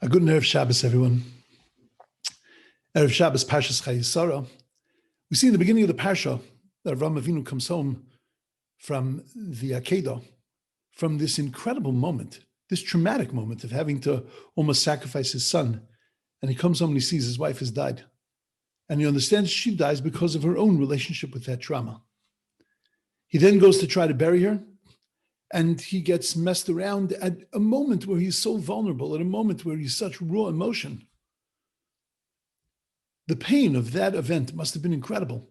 A good Erev Shabbos, everyone. Erev Shabbos, Parshas Chayei Sarah. We see in the beginning of the Parsha that Avraham Avinu comes home from the Akedah, from this incredible moment, this traumatic moment of having to almost sacrifice his son. And he comes home and he sees his wife has died. And he understands she dies because of her own relationship with that trauma. He then goes to try to bury her, and he gets messed around at a moment where he's so vulnerable, at a moment where he's such raw emotion. The pain of that event must have been incredible.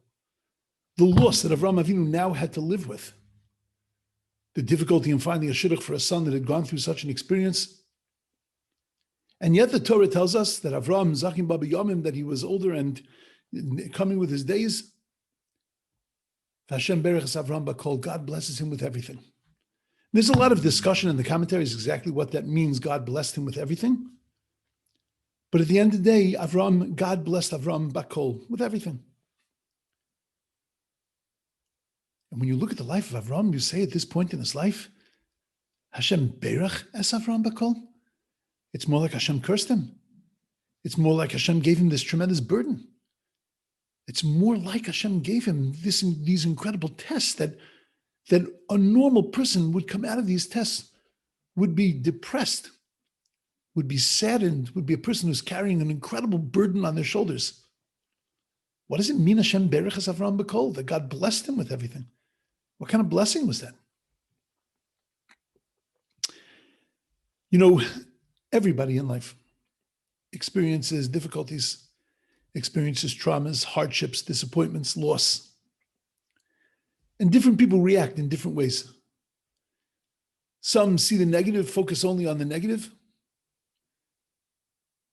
The loss that Avraham Avinu now had to live with. The difficulty in finding a shidduch for a son that had gone through such an experience. And yet the Torah tells us that Avraham Zakim Baba Yomim, that he was older and coming with his days. Hashem Berech Avraham Bakol, God blesses him with everything. There's a lot of discussion in the commentaries exactly what that means. God blessed him with everything. But at the end of the day, God blessed Avraham Bakol with everything. And when you look at the life of Avraham, you say at this point in his life, Hashem Berech es Avraham Bakol. It's more like Hashem cursed him. It's more like Hashem gave him this tremendous burden. It's more like Hashem gave him these incredible tests that a normal person would come out of these tests, would be depressed, would be saddened, would be a person who's carrying an incredible burden on their shoulders. What does it mean, Hashem Berech es Avraham Bakol, that God blessed him with everything? What kind of blessing was that? You know, everybody in life experiences difficulties, experiences traumas, hardships, disappointments, loss. And different people react in different ways. Some see the negative, focus only on the negative.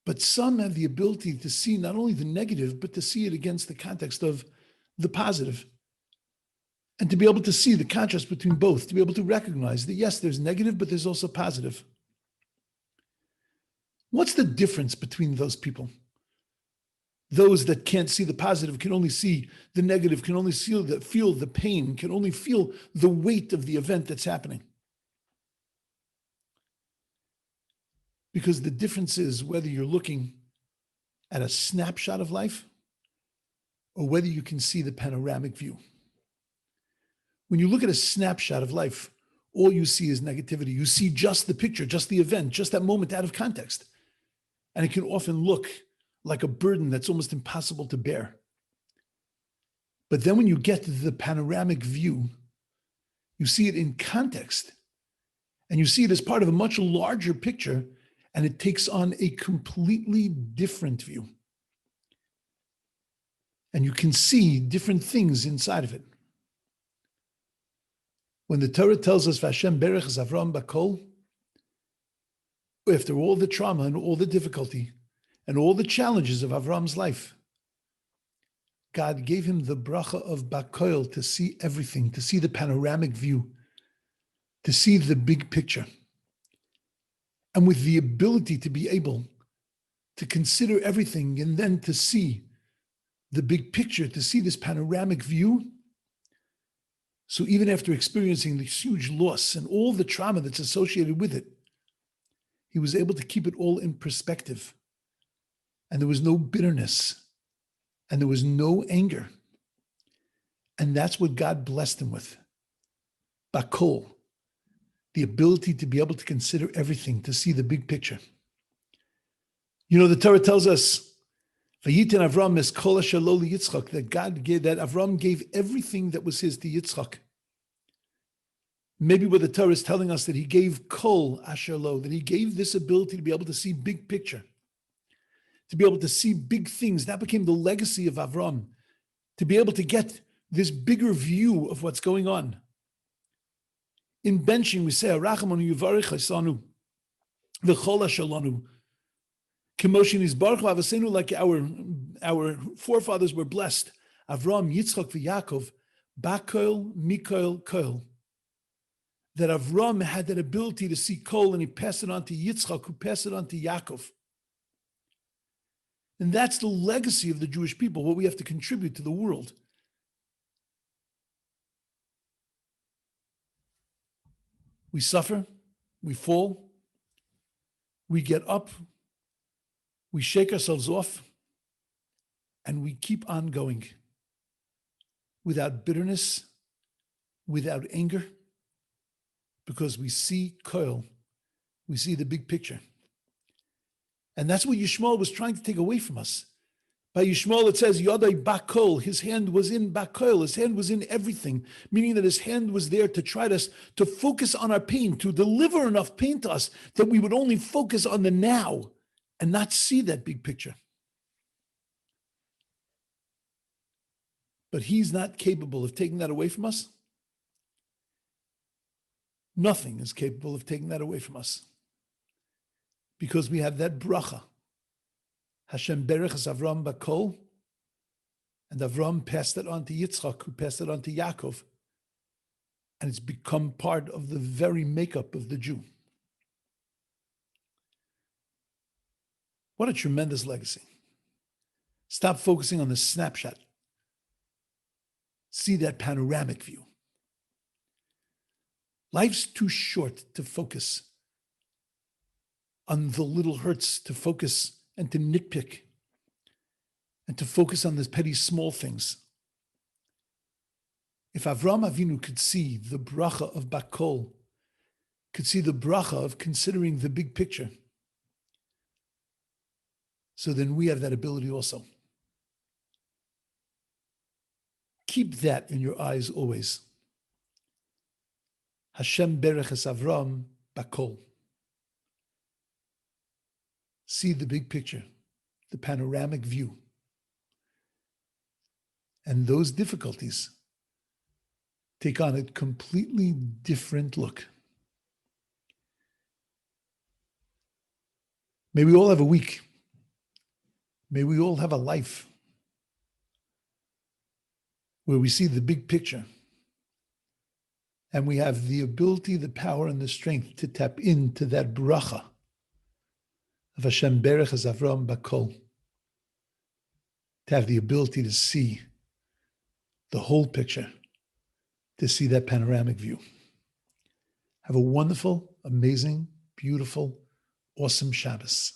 But some have the ability to see not only the negative, but to see it against the context of the positive. And to be able to see the contrast between both, to be able to recognize that yes, there's negative, but there's also positive. What's the difference between those people? Those that can't see the positive can only see the negative, can only feel the pain, can only feel the weight of the event that's happening. Because the difference is whether you're looking at a snapshot of life or whether you can see the panoramic view. When you look at a snapshot of life, all you see is negativity. You see just the picture, just the event, just that moment out of context. And it can often look like a burden that's almost impossible to bear. But then when you get to the panoramic view, you see it in context, and you see it as part of a much larger picture, and it takes on a completely different view. And you can see different things inside of it. When the Torah tells us, Hashem Berech es Avraham Bakol, after all the trauma and all the difficulty, and all the challenges of Avraham's life, God gave him the bracha of Bakoil to see everything, to see the panoramic view, to see the big picture. And with the ability to be able to consider everything and then to see the big picture, to see this panoramic view. So even after experiencing this huge loss and all the trauma that's associated with it, he was able to keep it all in perspective. And there was no bitterness, and there was no anger. And that's what God blessed him with. Bakol, the ability to be able to consider everything, to see the big picture. You know, the Torah tells us, Vayitin Avram es kol asher lo liYitzchak, that Avram gave everything that was his to Yitzchak. Maybe what the Torah is telling us that he gave kol asher lo, that he gave this ability to be able to see big picture, to be able to see big things. That became the legacy of Avram, to be able to get this bigger view of what's going on. In benching, we say, Arachamanu yuvarich hasanu, v'chol asher lanu. Kemoshin izbarchu avasenu, like our forefathers were blessed. Avram, Yitzchak, v'Yaakov, bakoil, mikoil, koil. That Avram had that ability to see kol, and he passed it on to Yitzchak, who passed it on to Yaakov. And that's the legacy of the Jewish people, what we have to contribute to the world. We suffer, we fall, we get up, we shake ourselves off and we keep on going without bitterness, without anger, because we see Koil, we see the big picture. And that's what Yishmael was trying to take away from us. By Yishmael, it says, Yadai Bakol, his hand was in Bakol, his hand was in everything, meaning that his hand was there to try to focus on our pain, to deliver enough pain to us that we would only focus on the now and not see that big picture. But he's not capable of taking that away from us. Nothing is capable of taking that away from us. Because we have that bracha. Hashem bereches Avraham bakol, and Avraham passed it on to Yitzchak, who passed it on to Yaakov, and it's become part of the very makeup of the Jew. What a tremendous legacy. Stop focusing on the snapshot. See that panoramic view. Life's too short to focus on the little hurts, to focus and to nitpick, and to focus on the petty small things. If Avraham Avinu could see the bracha of Bakol, could see the bracha of considering the big picture, so then we have that ability also. Keep that in your eyes always. Hashem bereches Avraham bakol. See the big picture, the panoramic view. And those difficulties take on a completely different look. May we all have a week. May we all have a life where we see the big picture and we have the ability, the power, and the strength to tap into that bracha of Hashem bereches Avraham bakol, to have the ability to see the whole picture, to see that panoramic view. Have a wonderful, amazing, beautiful, awesome Shabbos.